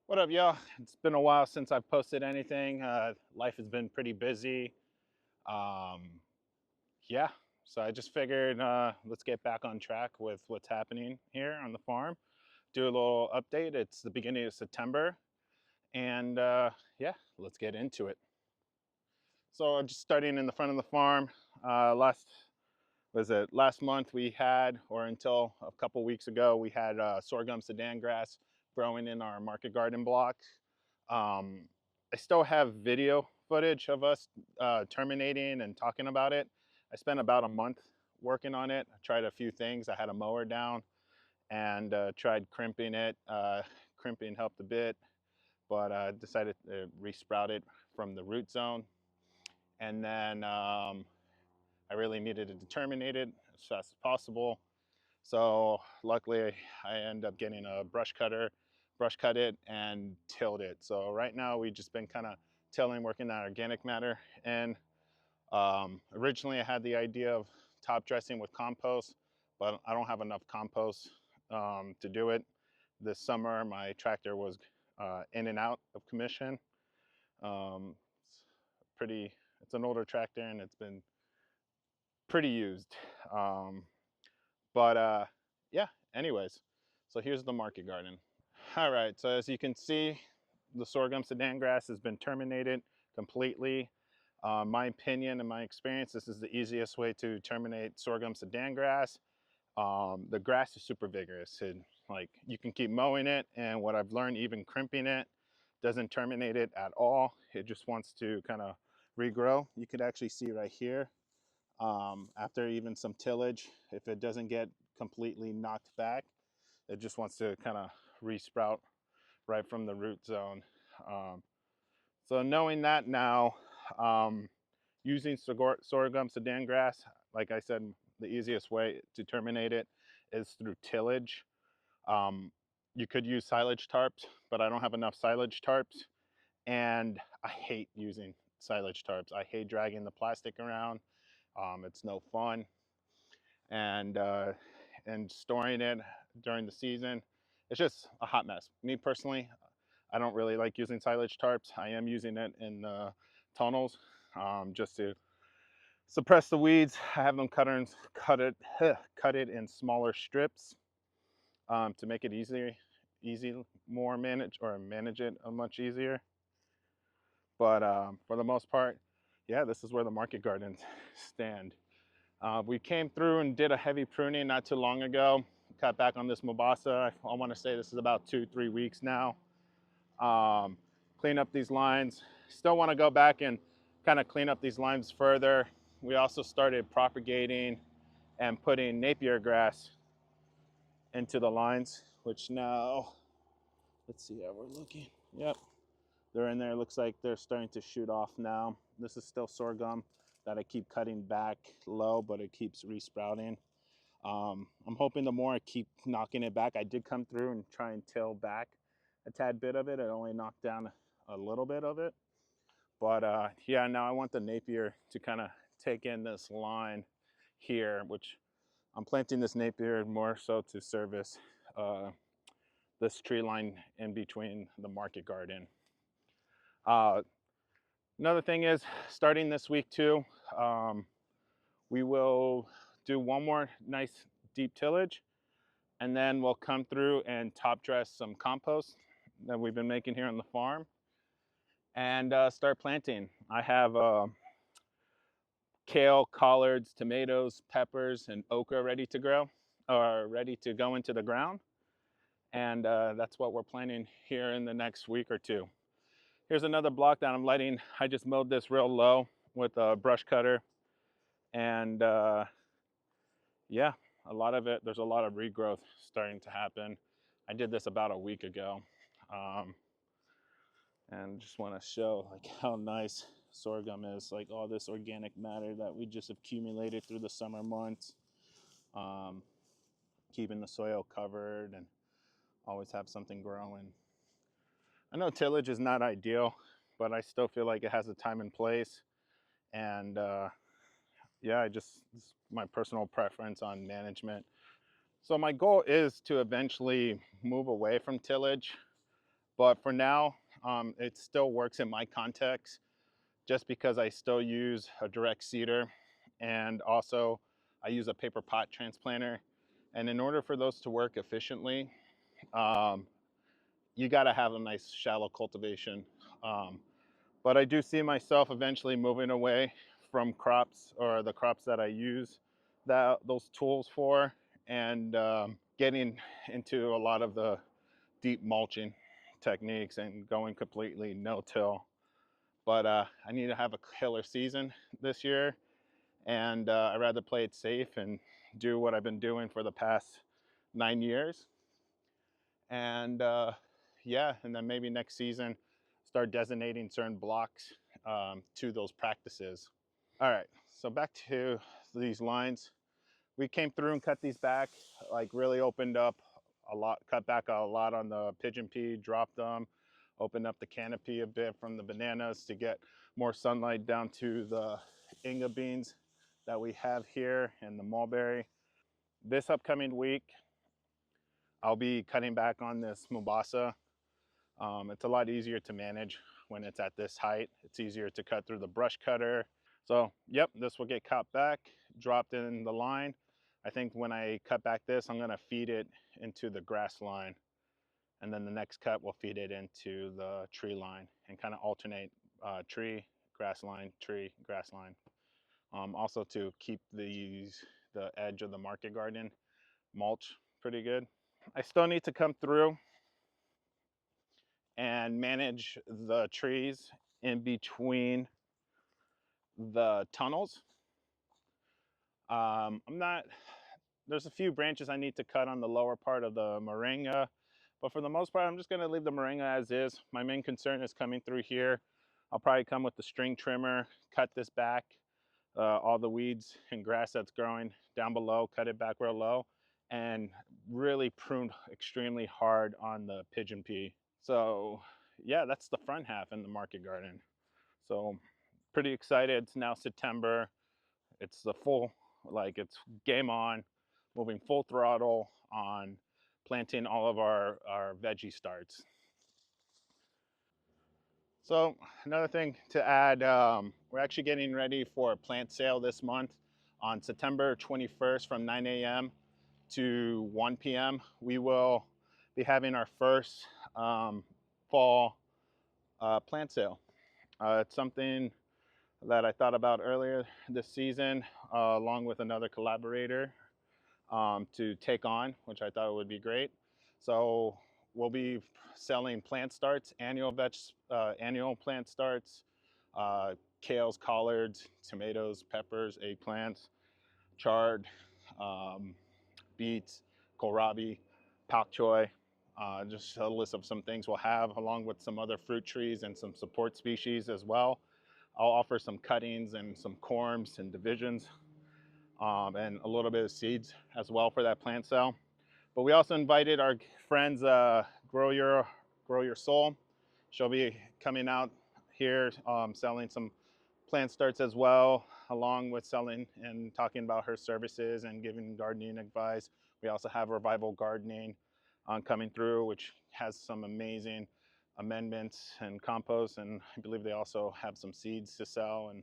What up, y'all? It's been a while since I've posted anything. Life has been pretty busy. Um, yeah, so I just figured let's get back on track with what's happening here on the farm. Do a little update. It's the beginning of September, and yeah, let's get into it. So just starting in the front of the farm. Last month we had, or until a couple weeks ago, we had sorghum Sudan grass growing in our market garden block. Um, I still have video footage of us terminating and talking about it. I spent about a month working on it. I tried a few things. I had a mower down and tried crimping it. Crimping helped a bit, but decided to resprout it from the root zone. And then I really needed to terminate it as fast as possible. So luckily I ended up getting a brush cutter, brush cut it and tilled it. So right now we've just been kind of tilling, working on organic matter. And originally I had the idea of top dressing with compost, but I don't have enough compost to do it. This summer my tractor was in and out of commission. It's it's an older tractor and it's been pretty used. Um, but yeah, anyways, so here's the market garden. All right, so as you can see, the sorghum Sudan grass has been terminated completely. My opinion and my experience, this is the easiest way to terminate sorghum Sudan grass. The grass is super vigorous. Like you can keep mowing it, and what I've learned, even crimping it, doesn't terminate it at all. It just wants to kind of regrow. You could actually see right here, after even some tillage, if it doesn't get completely knocked back, it just wants to kind of resprout right from the root zone. Um, so knowing that now, using sorghum Sudan grass, like I said, the easiest way to terminate it is through tillage. Um, you could use silage tarps, but I don't have enough silage tarps, and I hate using silage tarps. I hate dragging the plastic around. It's no fun, and uh, and storing it during the season, it's just a hot mess. Me personally, I don't really like using silage tarps. I am using it in tunnels, just to suppress the weeds. I have them cut it in smaller strips, to make it more manage it much easier. But for the most part, yeah, this is where the market gardens stand. We came through and did a heavy pruning not too long ago. Cut back on this Mobasa. I want to say this is about 2-3 weeks now. Clean up these lines. Still want to go back and kind of clean up these lines further. We also started propagating and putting Napier grass into the lines, which now, let's see how we're looking. Yep, they're in there. Looks like they're starting to shoot off now. This is still sorghum that I keep cutting back low, but it keeps resprouting. I'm hoping the more I keep knocking it back, I did come through and try and till back a tad bit of it. It only knocked down a little bit of it. But yeah, now I want the Napier to kind of take in this line here, which I'm planting this Napier more so to service this tree line in between the market garden. Uh, Another thing is, starting this week too, we will do one more nice deep tillage, and then we'll come through and top dress some compost that we've been making here on the farm and start planting. I have kale, collards, tomatoes, peppers, and okra ready to grow, or ready to go into the ground. And that's what we're planting here in the next week or two. Here's another block that I'm letting. I just mowed this real low with a brush cutter. And yeah, there's a lot of regrowth starting to happen. I did this about a week ago. And just want to show like how nice sorghum is, like all this organic matter that we just accumulated through the summer months, um, keeping the soil covered and always have something growing. I know tillage is not ideal, but I still feel like it has a time and place. And yeah, it's my personal preference on management. So my goal is to eventually move away from tillage. But for now, it still works in my context just because I still use a direct seeder, and also I use a paper pot transplanter. And in order for those to work efficiently, um, you got to have a nice shallow cultivation. Um, but I do see myself eventually moving away from crops, or the crops that I use those tools for, and getting into a lot of the deep mulching techniques and going completely no-till. But I need to have a killer season this year, and I'd rather play it safe and do what I've been doing for the past 9 years. And yeah, and then maybe next season start designating certain blocks to those practices. All right, so back to these lines. We came through and cut these back, like really opened up a lot, cut back a lot on the pigeon pea, dropped them, opened up the canopy a bit from the bananas to get more sunlight down to the Inga beans that we have here and the mulberry. This upcoming week, I'll be cutting back on this Mombasa. It's a lot easier to manage when it's at this height. It's easier to cut through the brush cutter. So, yep, this will get cut back, dropped in the line. I think when I cut back this, I'm gonna feed it into the grass line. And then the next cut will feed it into the tree line and kind of alternate tree, grass line, tree, grass line. Also to keep the edge of the market garden mulch pretty good. I still need to come through and manage the trees in between the tunnels. I'm not, there's a few branches I need to cut on the lower part of the moringa, but for the most part, I'm just gonna leave the moringa as is. My main concern is coming through here. I'll probably come with the string trimmer, cut this back, all the weeds and grass that's growing down below, cut it back real low, and really pruned extremely hard on the pigeon pea. So yeah, that's the front half in the market garden. So pretty excited. It's now September. It's the full, like it's game on, moving full throttle on planting all of our veggie starts. So another thing to add, we're actually getting ready for a plant sale this month on September 21st from 9 a.m. to 1 p.m. We will be having our first fall plant sale. It's something that I thought about earlier this season, along with another collaborator, to take on, which I thought would be great. So we'll be selling plant starts, annual plant starts, kales, collards, tomatoes, peppers, eggplants, chard, um, beets, kohlrabi, pak choi. Just a list of some things we'll have, along with some other fruit trees and some support species as well. I'll offer some cuttings and some corms and divisions, and a little bit of seeds as well for that plant sale. But we also invited our friends, Grow Your Soul. She'll be coming out here, selling some plant starts as well, along with selling and talking about her services and giving gardening advice. We also have Revival Gardening coming through, which has some amazing amendments and compost, and I believe they also have some seeds to sell. And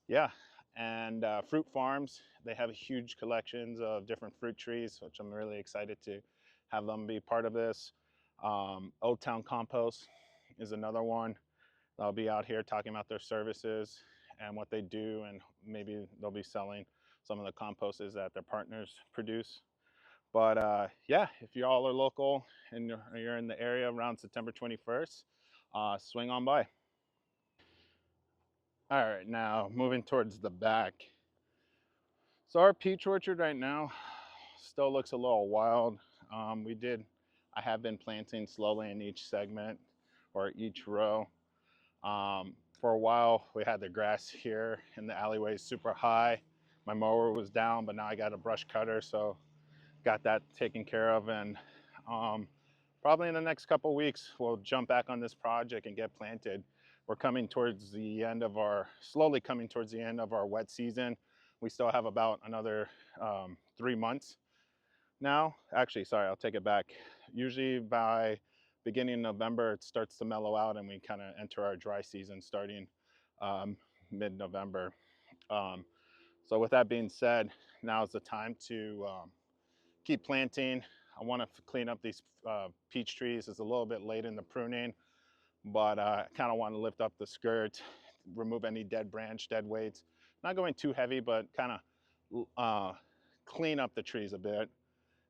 yeah, and fruit farms, they have huge collections of different fruit trees, which I'm really excited to have them be part of this. Old Town Compost is another one. They'll be out here talking about their services and what they do, and maybe they'll be selling some of the composters that their partners produce. But yeah, if you all are local and you're in the area around September 21st, swing on by. All right, now moving towards the back. So our peach orchard right now still looks a little wild. I have been planting slowly in each segment or each row. For a while, we had the grass here in the alleyways super high. My mower was down, but now I got a brush cutter, so got that taken care of. And probably in the next couple weeks, we'll jump back on this project and get planted. We're coming towards the end of slowly coming towards the end of our wet season. We still have about another 3 months now. Actually, sorry, I'll take it back. Usually by beginning of November, it starts to mellow out and we kind of enter our dry season starting mid-November. So with that being said, now is the time to keep planting. I want to clean up these peach trees. It's a little bit late in the pruning, but I kind of want to lift up the skirt, remove any dead branch, dead weights. Not going too heavy, but kind of clean up the trees a bit.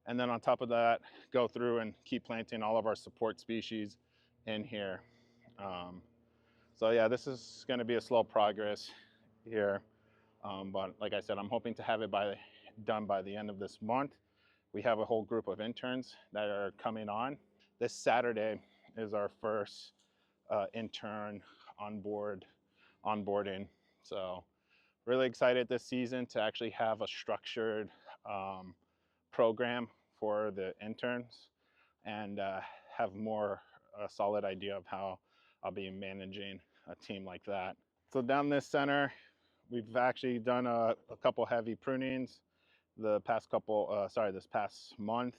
And then on top of that, go through and keep planting all of our support species in here. So yeah, this is going to be a slow progress here. But like I said, I'm hoping to have it done by the end of this month. We have a whole group of interns that are coming on. This Saturday is our first intern onboarding. So really excited this season to actually have a structured program for the interns and have more solid idea of how I'll be managing a team like that. So down this center, we've actually done a couple heavy prunings this past month.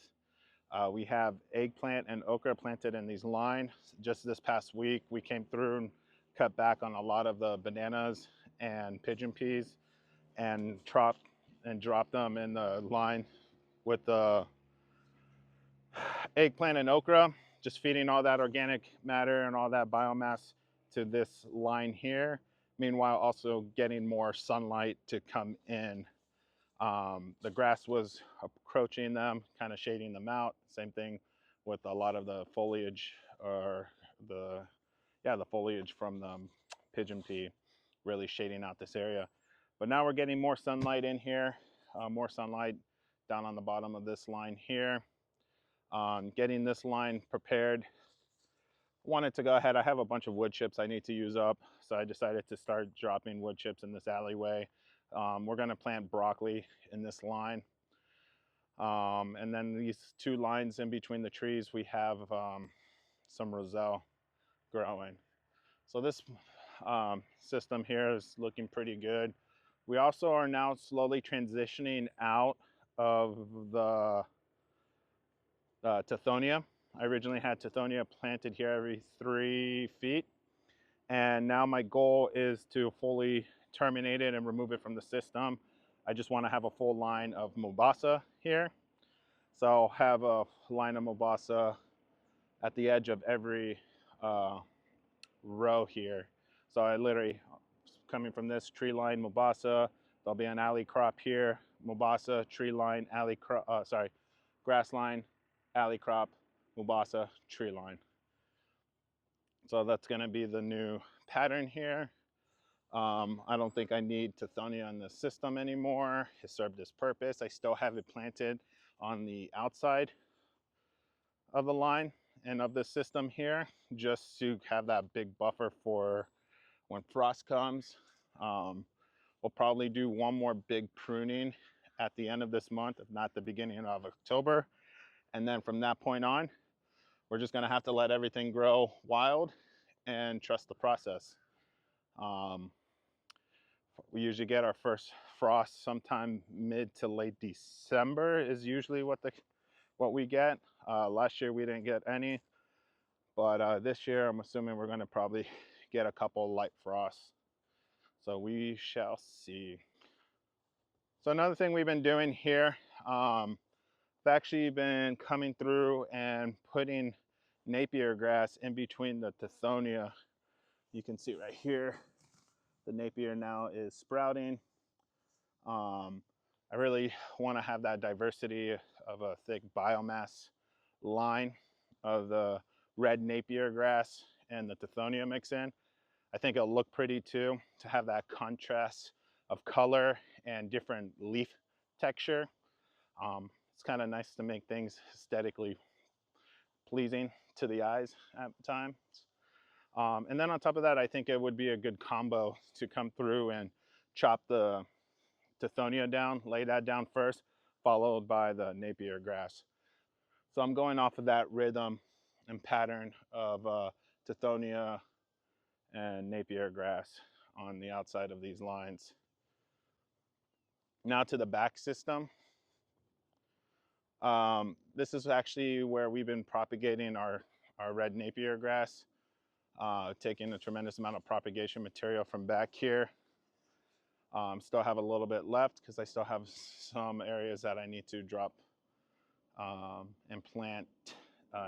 We have eggplant and okra planted in these lines. Just this past week, we came through and cut back on a lot of the bananas and pigeon peas and dropped them in the line with the eggplant and okra, just feeding all that organic matter and all that biomass to this line here. Meanwhile, also getting more sunlight to come in. The grass was approaching them, kind of shading them out. Same thing with a lot of the foliage or the foliage from the pigeon pea really shading out this area. But now we're getting more sunlight in here, more sunlight down on the bottom of this line here. Getting this line prepared. Wanted to go ahead, I have a bunch of wood chips I need to use up, so I decided to start dropping wood chips in this alleyway. We're going to plant broccoli in this line. And then these two lines in between the trees, we have some roselle growing. So this system here is looking pretty good. We also are now slowly transitioning out of the Tithonia. I originally had Tithonia planted here every 3 feet. And now my goal is to fully terminate it and remove it from the system. I just want to have a full line of Mombasa here. So I'll have a line of Mombasa at the edge of every row here. So I literally, coming from this tree line, Mombasa, there'll be an alley crop here, Mombasa, tree line, alley crop, grass line, alley crop, Mombasa, tree line. So that's going to be the new pattern here. I don't think I need Tithonia in the system anymore. It served its purpose. I still have it planted on the outside of the line and of the system here, just to have that big buffer for when frost comes. We'll probably do one more big pruning at the end of this month, if not the beginning of October. And then from that point on, we're just gonna have to let everything grow wild and trust the process. We usually get our first frost sometime mid to late December is usually what we get. Last year we didn't get any, but this year I'm assuming we're gonna probably get a couple light frosts. So we shall see. So another thing we've been doing here, I've actually been coming through and putting Napier grass in between the Tithonia. You can see right here, the Napier now is sprouting. I really want to have that diversity of a thick biomass line of the red Napier grass and the Tithonia mix in. I think it'll look pretty too, to have that contrast of color and different leaf texture. It's kind of nice to make things aesthetically pleasing to the eyes at times. And then on top of that, I think it would be a good combo to come through and chop the Tithonia down, lay that down first, followed by the Napier grass. So I'm going off of that rhythm and pattern of Tithonia and Napier grass on the outside of these lines. Now to the back system. This is actually where we've been propagating our our red Napier grass, taking a tremendous amount of propagation material from back here. Still have a little bit left because I still have some areas that I need to drop and plant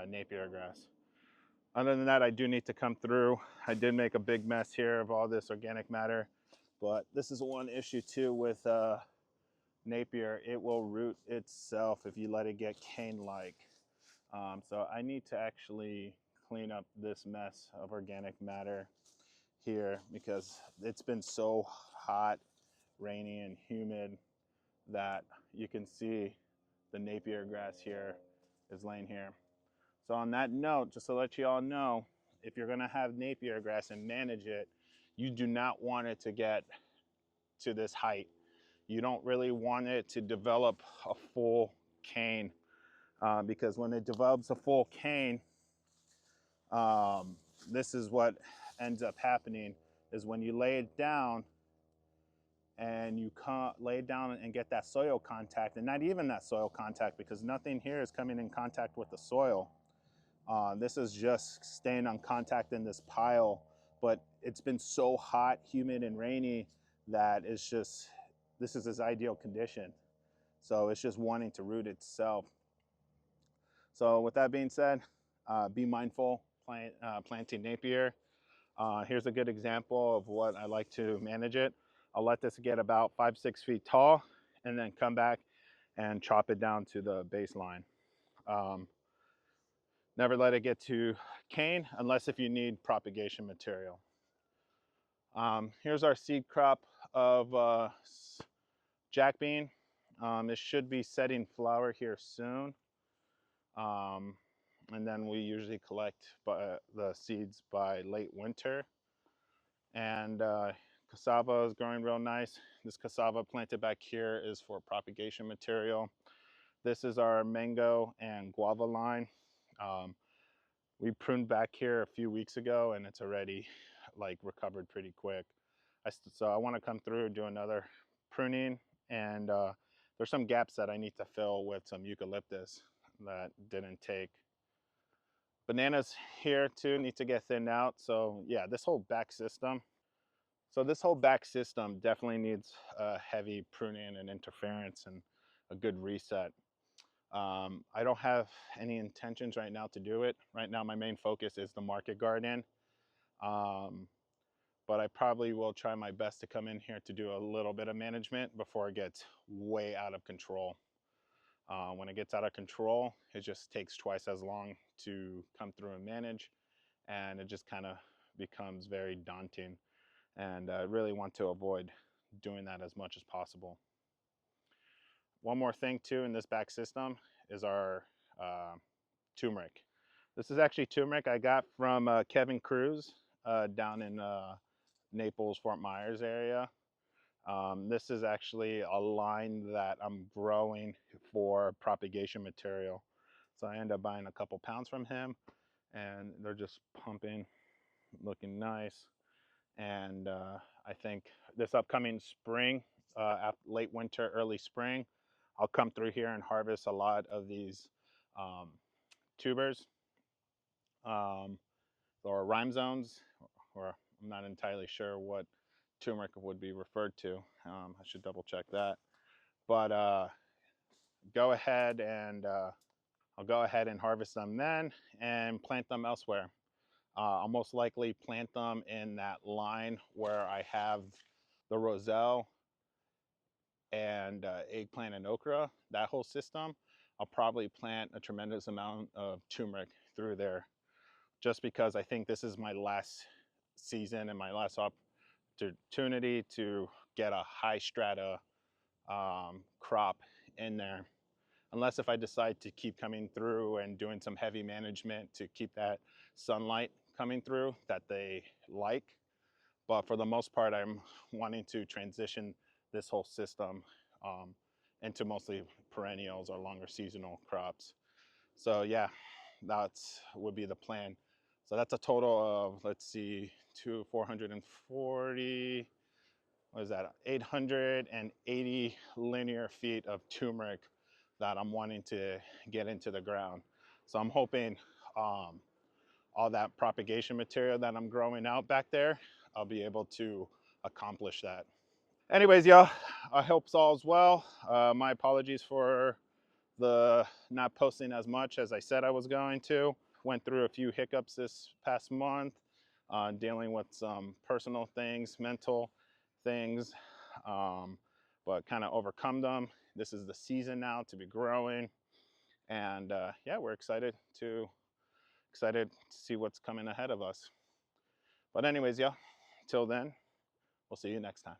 Napier grass. Other than that, I do need to come through. I did make a big mess here of all this organic matter, but this is one issue too with Napier. It will root itself if you let it get cane-like. So I need to actually clean up this mess of organic matter here because it's been so hot, rainy, and humid that you can see the Napier grass here is laying here. So on that note, just to let you all know, if you're gonna have Napier grass and manage it, you do not want it to get to this height. You don't really want it to develop a full cane because when it develops a full cane, this is what ends up happening is when you lay it down and you lay it down and get that soil contact, and not even that soil contact because nothing here is coming in contact with the soil. This is just staying on contact in this pile, but it's been so hot, humid, and rainy that it's just, this is its ideal condition. So it's just wanting to root itself. So with that being said, be mindful planting Napier. Here's a good example of what I like to manage it. I'll let this get about 5-6 feet tall and then come back and chop it down to the baseline. Never let it get to cane unless if you need propagation material. Here's our seed crop of jack bean. It should be setting flower here soon. And then we usually collect the seeds by late winter. And cassava is growing real nice. This cassava planted back here is for propagation material. This is our mango and guava line. We pruned back here a few weeks ago and it's already like recovered pretty quick. So I want to come through, do another pruning, and there's some gaps that I need to fill with some eucalyptus that didn't take. Bananas here too need to get thinned out. So yeah, this whole back system. So this whole back system definitely needs a heavy pruning and interference and a good reset. I don't have any intentions right now to do it. Right now, my main focus is the market garden. But I probably will try my best to come in here to do a little bit of management before it gets way out of control. When it gets out of control, it just takes twice as long to come through and manage, and it just kind of becomes very daunting. And I really want to avoid doing that as much as possible. One more thing too in this back system is our turmeric. This is actually turmeric I got from Kevin Cruz down in Naples, Fort Myers area. This is actually a line that I'm growing for propagation material. So I end up buying a couple pounds from him and they're just pumping, looking nice. And I think this upcoming spring, late winter, early spring, I'll come through here and harvest a lot of these tubers or rhyme zones, or I'm not entirely sure what turmeric would be referred to. I should double check that. But go ahead and I'll go ahead and harvest them then and plant them elsewhere. I'll most likely plant them in that line where I have the roselle and eggplant and okra, that whole system. I'll probably plant a tremendous amount of turmeric through there just because I think this is my last season and my last opportunity to get a high strata crop in there. Unless if I decide to keep coming through and doing some heavy management to keep that sunlight coming through that they like. But for the most part, I'm wanting to transition this whole system into mostly perennials or longer seasonal crops. So yeah, that's would be the plan. So that's a total of, let's see, 440, what is that, 880 linear feet of turmeric that I'm wanting to get into the ground. So I'm hoping all that propagation material that I'm growing out back there, I'll be able to accomplish that. Anyways, y'all, I hope all's well. My apologies for the not posting as much as I said I was going to. Went through a few hiccups this past month, dealing with some personal things, mental things, but kind of overcome them. This is the season now to be growing, and yeah, we're excited to see what's coming ahead of us. But anyways, yeah, till then, we'll see you next time.